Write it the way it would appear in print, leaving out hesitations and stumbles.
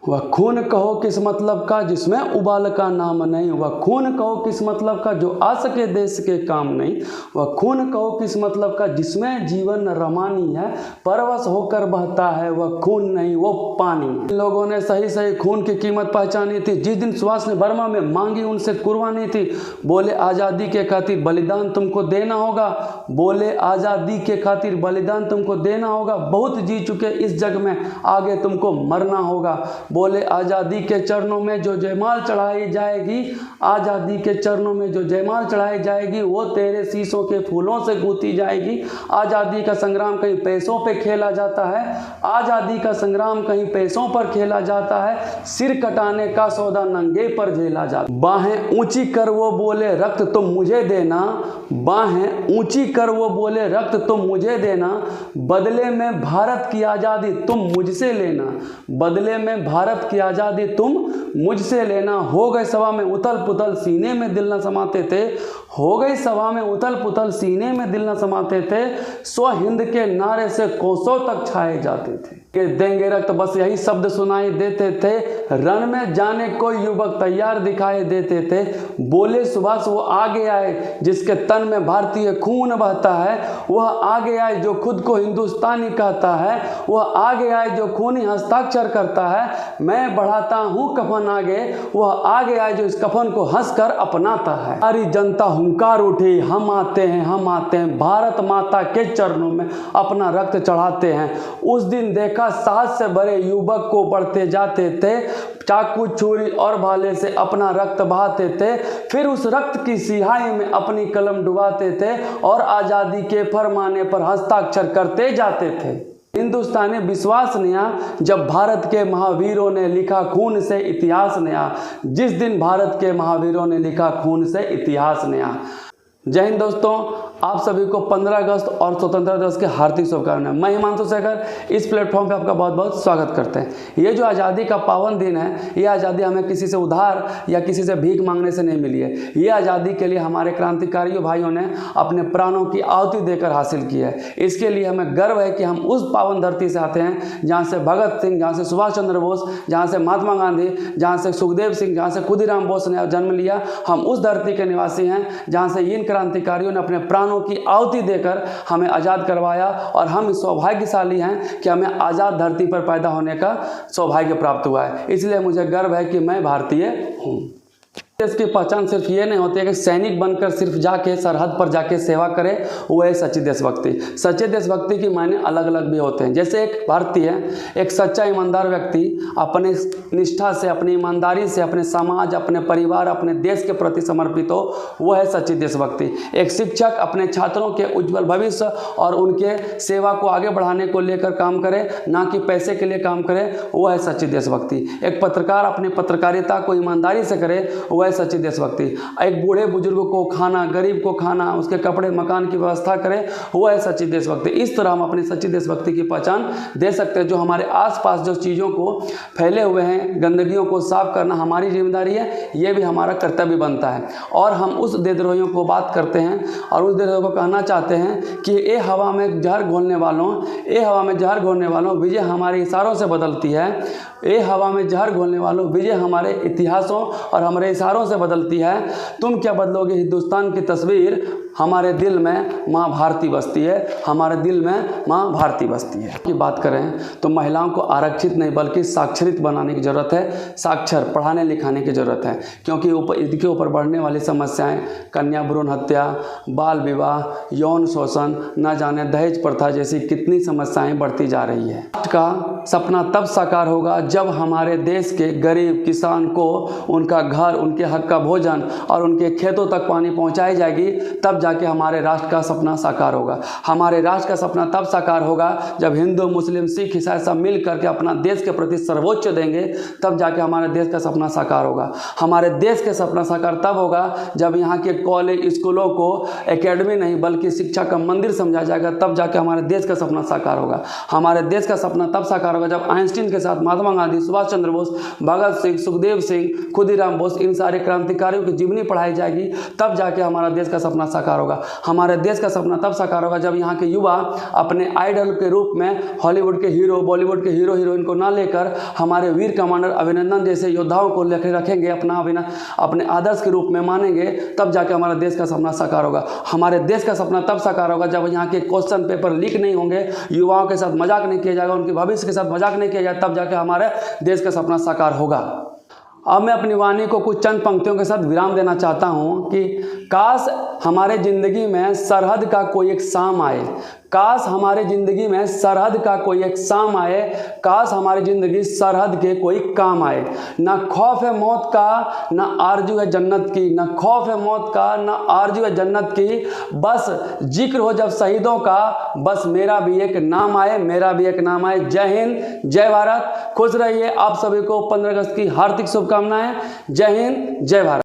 वह खून कहो किस मतलब का जिसमें उबाल का नाम नहीं, वह खून कहो किस मतलब का जो आ सके देश के काम नहीं, वह खून कहो किस मतलब का जिसमें जीवन रमानी है, परवश होकर बहता है वह खून नहीं वो पानी। इन लोगों ने सही सही खून की कीमत पहचानी थी। जिस दिन सुभाष ने बर्मा में मांगी उनसे कुर्बानी थी, बोले आज़ादी के खातिर बलिदान तुमको देना होगा, बोले आज़ादी के खातिर बलिदान तुमको देना होगा, बहुत जी चुके इस जग में आगे तुमको मरना होगा, बोले आज़ादी के चरणों में जो जयमाल चढ़ाई जाएगी, आज़ादी के चरणों में जो जयमाल चढ़ाई जाएगी वो तेरे शीशों के फूलों से गूंथी जाएगी। आज़ादी का संग्राम कहीं पैसों पे खेला जाता है, आज़ादी का संग्राम कहीं पैसों पर खेला जाता है, सिर कटाने का सौदा नंगे पर झेला जाता। बाहें ऊंची कर वो बोले रक्त तुम मुझे देना, बाहें ऊंची कर वो बोले रक्त तुम मुझे देना, बदले में भारत की आज़ादी तुम मुझसे लेना, बदले में भारत की आज़ादी तुम मुझसे लेना। हो गए सभा में उथल पुथल सीने में दिल न समाते थे, हो गई सभा में उथल पुथल सीने में दिल न समाते थे, स्व हिंद के नारे से कोसों तक छाए जाते थे। कि देंगे रक्त बस यही शब्द सुनाई देते थे, रण में जाने को युवक तैयार दिखाई देते थे, बोले सुभाष वो आगे आए जिसके तन में भारतीय खून बहता है, वह आगे आए जो खुद को हिंदुस्तानी कहता है, वह आगे आए जो खूनी हस्ताक्षर करता है, मैं बढ़ाता हूँ कफन आगे, वह आगे आए जो इस कफन को हंसकर अपनाता है। सारी जनता हुंकार उठी, हम आते हैं हम आते हैं, भारत माता के चरणों में अपना रक्त चढ़ाते हैं। उस दिन देखा साहस से भरे युवक को बढ़ते जाते थे, चाकू छुरी और भाले से अपना रक्त बहाते थे, फिर उस रक्त की सिहाई में अपनी कलम डुबाते थे और आज़ादी के फरमाने पर हस्ताक्षर करते जाते थे। हिंदुस्तानी विश्वास नया जब भारत के महावीरों ने लिखा खून से इतिहास नया, जिस दिन भारत के महावीरों ने लिखा खून से इतिहास नया। जय हिंद दोस्तों, आप सभी को 15 अगस्त और स्वतंत्रता दिवस के हार्दिक शुभकामनाएं। मैं हिमांशु शेखर इस प्लेटफॉर्म पे आपका बहुत बहुत स्वागत करते हैं। ये जो आज़ादी का पावन दिन है, ये आज़ादी हमें किसी से उधार या किसी से भीख मांगने से नहीं मिली है। ये आज़ादी के लिए हमारे क्रांतिकारियों भाइयों ने अपने प्राणों की आहुति देकर हासिल की है। इसके लिए हमें गर्व है कि हम उस पावन धरती से आते हैं जहाँ से भगत सिंह, जहाँ से सुभाष चंद्र बोस, जहाँ से महात्मा गांधी, जहाँ से सुखदेव सिंह, जहाँ से खुदीराम बोस ने जन्म लिया। हम उस धरती के निवासी हैं जहाँ से इन क्रांतिकारियों ने अपने प्राणों की आहुति देकर हमें आज़ाद करवाया, और हम सौभाग्यशाली हैं कि हमें आज़ाद धरती पर पैदा होने का सौभाग्य प्राप्त हुआ है। इसलिए मुझे गर्व है कि मैं भारतीय हूँ। देश की पहचान सिर्फ ये नहीं होती है कि सैनिक बनकर सिर्फ जाके सरहद पर जाके सेवा करे, वो है सच्ची देशभक्ति। सच्चे देशभक्ति के मायने अलग अलग भी होते हैं। जैसे एक भारतीय, एक सच्चा ईमानदार व्यक्ति अपने निष्ठा से, अपनी ईमानदारी से अपने समाज, अपने परिवार, अपने देश के प्रति समर्पित हो, वो है सच्ची देशभक्ति। एक शिक्षक अपने छात्रों के उज्जवल भविष्य और उनके सेवा को आगे बढ़ाने को लेकर काम करे, ना कि पैसे के लिए काम करे, वो है सच्ची देशभक्ति। एक पत्रकार अपनी पत्रकारिता को ईमानदारी से करे, वो सच्ची देशभक्ति। एक बूढ़े बुजुर्ग को खाना, गरीब को खाना, उसके कपड़े मकान की व्यवस्था करें, वो है सच्ची देशभक्ति। इस तरह हम अपनी सच्ची देशभक्ति की पहचान दे सकते हैं। जो हमारे आसपास जो चीज़ों को फैले हुए हैं, गंदगियों को साफ करना हमारी जिम्मेदारी है, ये भी हमारा कर्तव्य बनता है। और हम उस देशद्रोहियों को बात करते हैं और उस देशद्रोहियों को कहना चाहते हैं कि ए हवा में जहर घोलने वालों, ए हवा में जहर घोलने वालों, विजय हमारे इशारों से बदलती है। ए हवा में जहर घोलने वालों, विजय हमारे इतिहासों और हमारे इशारों से बदलती है। तुम क्या बदलोगे हिंदुस्तान की तस्वीर, हमारे दिल में माँ भारती बसती है, हमारे दिल में माँ भारती बसती है। की बात करें तो महिलाओं को आरक्षित नहीं बल्कि साक्षरित बनाने की ज़रूरत है, साक्षर पढ़ाने लिखाने की ज़रूरत है। क्योंकि इनके ऊपर बढ़ने वाली समस्याएं, कन्या भ्रूण हत्या, बाल विवाह, यौन शोषण, न जाने दहेज प्रथा जैसी कितनी समस्याएं बढ़ती जा रही है। राष्ट्र का सपना तब साकार होगा जब हमारे देश के गरीब किसान को उनका घर, उनके हक का भोजन और उनके खेतों तक पानी पहुंचाई जाएगी, तब जाके हमारे राष्ट्र का सपना साकार होगा। हमारे राष्ट्र का सपना तब साकार होगा जब हिंदू, मुस्लिम, सिख, ईसाई सब मिल करके अपना देश के प्रति सर्वोच्च देंगे, तब जाके हमारे देश का सपना साकार होगा। हमारे देश का सपना साकार तब होगा जब यहाँ के कॉलेज, स्कूलों को एकेडमी नहीं बल्कि शिक्षा का मंदिर समझा जाएगा, तब जाके हमारे देश का सपना साकार होगा। हमारे देश का सपना तब साकार होगा जब आइंस्टीन के साथ महात्मा गांधी, सुभाष चंद्र बोस, भगत सिंह, सुखदेव सिंह, खुदीराम बोस, इन सारे क्रांतिकारियों की जीवनी पढ़ाई जाएगी, तब जाके हमारा देश का सपना साकार साकार होगा। हमारे देश का सपना तब साकार होगा जब यहाँ के युवा अपने आइडल के रूप में हॉलीवुड के हीरो, बॉलीवुड के हीरो हीरोइन को ना लेकर हमारे वीर कमांडर अभिनंदन जैसे योद्धाओं को रखेंगे, अपने आदर्श के रूप में मानेंगे, तब जाके हमारे देश का सपना साकार होगा। हमारे देश का सपना तब साकार होगा जब यहाँ के क्वेश्चन पेपर लीक नहीं होंगे, युवाओं के साथ मजाक नहीं किया जाएगा, उनके भविष्य के साथ मजाक नहीं किया जाएगा, तब जाके हमारे देश का सपना साकार होगा। अब मैं अपनी वाणी को कुछ चंद पंक्तियों के साथ विराम देना चाहता हूँ कि काश हमारे ज़िंदगी में सरहद का कोई एक शाम आए, काश हमारे ज़िंदगी में सरहद का कोई एक शाम आए, काश हमारी ज़िंदगी सरहद के कोई काम आए। ना खौफ है मौत का, ना आरजू है जन्नत की, ना खौफ है मौत का, ना आरजू है जन्नत की, बस जिक्र हो जब शहीदों का, बस मेरा भी एक नाम आए, मेरा भी एक नाम आए। जय हिंद, जय भारत, खुश रहिए। आप सभी को 15 अगस्त की हार्दिक शुभकामनाएं। जय हिंद, जय भारत।